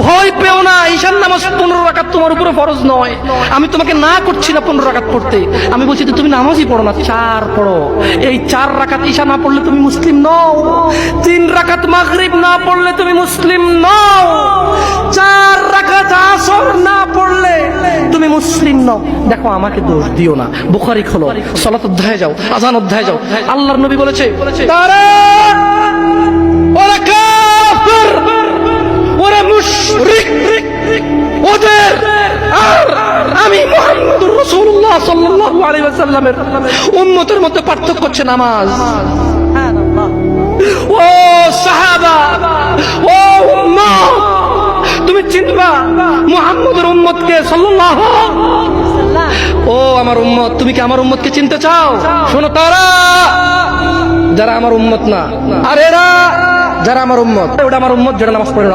ভয় পেও না, ঈশার নামাজ 15 রাকাত তোমার উপরে ফরজ নয়। আমি তোমাকে না করছি না 15 রাকাত পড়তে, আমি বলছি তুমি নামাজই পড়ো না, 4 পড়ো। এই 4 রাকাত ঈশা না পড়লে তুমি মুসলিম নও, 3 রাকাত মাগরিব না পড়লে তুমি মুসলিম নও, 4 রাকাত আসর না পড়লে তুমি মুসলিম নও। দেখো আমাকে দোষ দিও না, বুখারী খোলো, সালাত অধ্যায়ে যাও, আযান অধ্যায়ে যাও। আল্লাহর নবী বলেছে তারা ওরা কাফির, ওরা মুশরিক, ওদের আর আমি মুহাম্মদুর রাসূলুল্লাহ সাল্লাল্লাহু আলাইহি ওয়াসাল্লামের উম্মতের মধ্যে পার্থক্য হচ্ছে নামাজ। সুবহানাল্লাহ। ও সাহাবা, ও উম্মত, তুমি চিনবা মুহাম্মদের উম্মতকে সাল্লাল্লাহু আলাইহি ওয়াসাল্লাম। ও আমার উম্মত, তুমি কি আমার উম্মতকে চিনতে চাও? শোনো, তারা যারা আমার উম্মত না, আর এরা যারা আমার উম্মত, ওটা আমার উম্মত যেটা নামাজ পড়ে না।